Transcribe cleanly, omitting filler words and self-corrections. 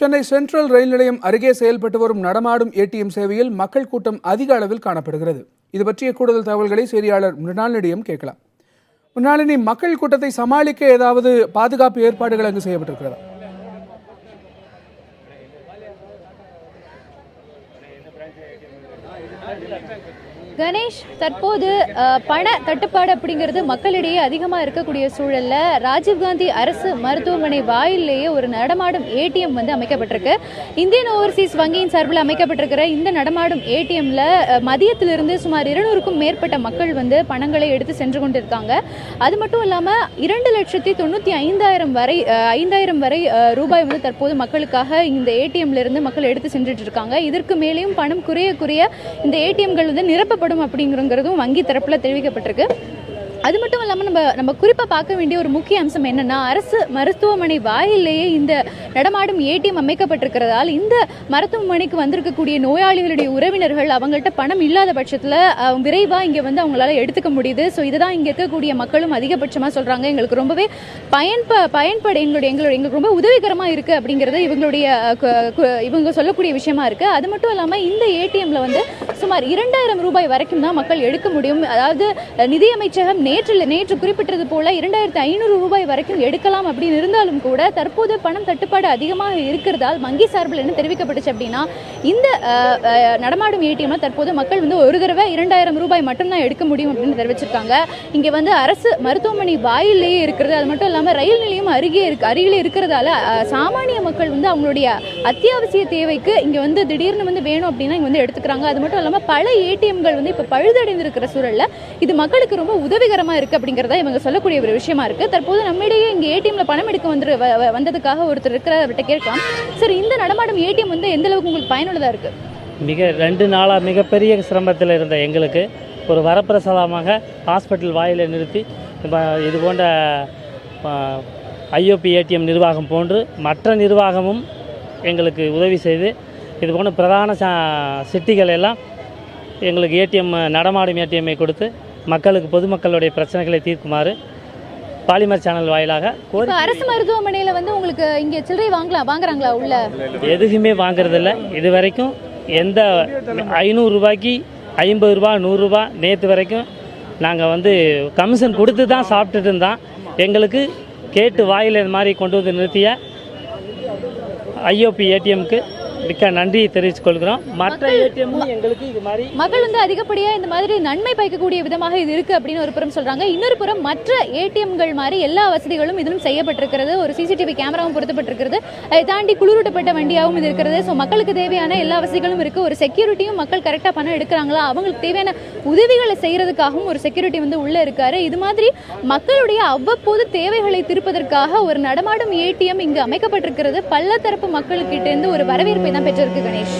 Chennai central ரயில் நிலையம் அருகே செயல்பட்டு வரும் நடமாடும் ஏடிஎம் சேவையில் மக்கள் கூட்டம் அதிக அளவில் காணப்படுகிறது. இது பற்றிய கூடுதல் தகவல்களை செய்தியாளர் மிருணாளினியிடம் கேட்கலாம். மிருணாளினி, மக்கள் கூட்டத்தை சமாளிக்க ஏதாவது பாதுகாப்பு ஏற்பாடுகள் அங்கு செய்யப்பட்டிருக்கிறதா? கணேஷ், தற்போது பண தட்டுப்பாடு அப்படிங்கிறது மக்களிடையே அதிகமாக இருக்கக்கூடிய சூழல்ல ராஜீவ்காந்தி அரசு மருத்துவமனை வாயிலேயே ஒரு நடமாடும் ஏடிஎம் வந்து அமைக்கப்பட்டிருக்கு. இந்தியன் ஓவர்சீஸ் வங்கியின் சார்பில் அமைக்கப்பட்டிருக்கிற இந்த நடமாடும் ஏடிஎம்ல மதியத்திலிருந்து சுமார் 200க்கும் மேற்பட்ட மக்கள் வந்து பணங்களை எடுத்து சென்று கொண்டிருக்காங்க. அது மட்டும் இல்லாமல் 2,95,000 வரை ரூபாய் வந்து தற்போது மக்களுக்காக இந்த ஏடிஎம்ல இருந்து மக்கள் எடுத்து சென்றுட்டு இருக்காங்க. இதற்கு மேலேயும் பணம் குறைய இந்த ஏடிஎம்கள் வந்து நிரப்பப்படும் அப்படிங்கிறதும் வங்கி தரப்புல தெரிவிக்கப்பட்டிருக்கு. அது மட்டும் இல்லாமல் நம்ம குறிப்பாக பார்க்க வேண்டிய ஒரு முக்கிய அம்சம் என்னன்னா, அரசு மருத்துவமனை வாயிலேயே இந்த நடமாடும் ஏடிஎம் அமைக்கப்பட்டிருக்கிறதால் இந்த மருத்துவமனைக்கு வந்திருக்கக்கூடிய நோயாளிகளுடைய உறவினர்கள் அவங்கள்ட்ட பணம் இல்லாத பட்சத்தில் விரைவாக இங்கே வந்து அவங்களால எடுத்துக்க முடியுது. ஸோ இதுதான் இங்கே இருக்கக்கூடிய மக்களும் அதிகபட்சமாக சொல்கிறாங்க. எங்களுக்கு ரொம்பவே பயன்பட எங்களுக்கு ரொம்ப உதவிகரமாக இருக்குது அப்படிங்கிறது இவங்க சொல்லக்கூடிய விஷயமா இருக்குது. அது மட்டும் இல்லாமல் இந்த ஏடிஎம்ல வந்து சுமார் 2,000 ரூபாய் வரைக்கும் தான் மக்கள் எடுக்க முடியும். அதாவது நிதியமைச்சகம் நேற்று குறிப்பிட்டது போல 2,500 ரூபாய் வரைக்கும் எடுக்கலாம் அப்படின்னு இருந்தாலும் கூட தற்போது பணம் தட்டுப்பாடு அதிகமாக இருக்கிறதால் வங்கி சார்பில் என்ன தெரிவிக்கப்பட்டுச்சு அப்படின்னா, இந்த நடமாடும் ஏடிஎம்ல தற்போது மக்கள் வந்து ஒரு தடவை 2,000 ரூபாய் மட்டும்தான் எடுக்க முடியும் அப்படின்னு தெரிவிச்சிருக்காங்க. இங்கே வந்து அரசு மருத்துவமனை வாயிலேயே இருக்கிறது, அது மட்டும் இல்லாமல் ரயில் நிலையம் அருகிலே இருக்கிறதால சாமானிய மக்கள் வந்து அவங்களுடைய அத்தியாவசிய தேவைக்கு இங்கே வந்து திடீர்னு வந்து வேணும் அப்படின்னா இங்கே வந்து எடுத்துக்கிறாங்க. அது மட்டும் இல்லாமல் பல ஏடிஎம்கள் வந்து இப்போ பழுதடைந்திருக்கிற சூழல்ல இது மக்களுக்கு ரொம்ப உதவிகரமாக இருக்கு அப்படிங்கிறத இவங்க சொல்லக்கூடிய ஒரு விஷயமா இருக்கு. தற்போது நம்மிடையே இங்கே ஏடிஎம்ல பணம் எடுக்க வந்ததுக்காக ஒருத்தர் இருக்கிறவர்கிட்ட கேட்கலாம். சரி, இந்த நடமாடும் ஏடிஎம் வந்து எந்த அளவுக்கு உங்களுக்கு பயனுள்ளதா இருக்கு? 2 நாளாக மிகப்பெரிய சிரமத்தில் இருந்த எங்களுக்கு ஒரு வரப்பிரசாதமாக ஹாஸ்பிட்டல் வாயிலை நிறுத்தி இது போன்ற ஐஓபி ஏடிஎம் நிர்வாகம் போன்று மற்ற நிர்வாகமும் எங்களுக்கு உதவி செய்து இது போன்ற பிரதான சிட்டிகள் எல்லாம் எங்களுக்கு ஏடிஎம் நடமாடும் ஏடிஎம்மை கொடுத்து மக்களுக்கு பொதுமக்களுடைய பிரச்சனைகளை தீர்க்குமாறு பாலிமர் சேனல் வாயிலாக அரசு மருத்துவமனையில் வந்து உங்களுக்கு இங்கே சில்லறை வாங்குறாங்களா? உள்ள எதுவுமே வாங்குறதில்ல. இது வரைக்கும் எந்த 500 ரூபாய்க்கு 50 ரூபா 100 ரூபா நேற்று வரைக்கும் நாங்கள் வந்து கமிஷன் கொடுத்து தான் சாப்பிட்டுட்டு இருந்தோம். எங்களுக்கு கேட்டு வாயில் இந்த மாதிரி கொண்டு வந்து நிறுத்திய ஐஓபி ஏடிஎம்க்கு மிக்க நன்றி தெரிவித்துக் கொள்கிறோம். மற்ற ஏடிஎம் எங்களுக்கு இது மாதிரி மக்கள் வந்து அதிகப்படியாக இந்த மாதிரி நன்மை பயக்கக்கூடிய விதமாக இது இருக்கு அப்படின்னு ஒரு புறம் சொல்றாங்க. இன்னொரு புறம் மற்ற ஏடிஎம்கள் மாதிரி எல்லா வசதிகளும் இதிலும் செய்யப்பட்டிருக்கிறது. ஒரு சிசிடிவி கேமராவும் பொருத்தப்பட்டிருக்கிறது. அதை தாண்டி குளிரூட்டப்பட்ட வண்டியாகவும் இது இருக்கிறது. ஸோ மக்களுக்கு தேவையான எல்லா வசதிகளும் இருக்கு. ஒரு செக்யூரிட்டியும் மக்கள் கரெக்டாக பணம் எடுக்கிறாங்களா, அவங்களுக்கு தேவையான உதவிகளை செய்யறதுக்காகவும் ஒரு செக்யூரிட்டி வந்து உள்ள இருக்காரு. இது மாதிரி மக்களுடைய அவ்வப்போது தேவைகளை தீர்ப்பதற்காக ஒரு நடமாடும் ஏடிஎம் இங்கு அமைக்கப்பட்டிருக்கிறது. பல்லத்தரப்பு மக்களுக்கிட்ட இருந்து ஒரு வரவேற்பை தான் பெற்றிருக்கு. கணேஷ்.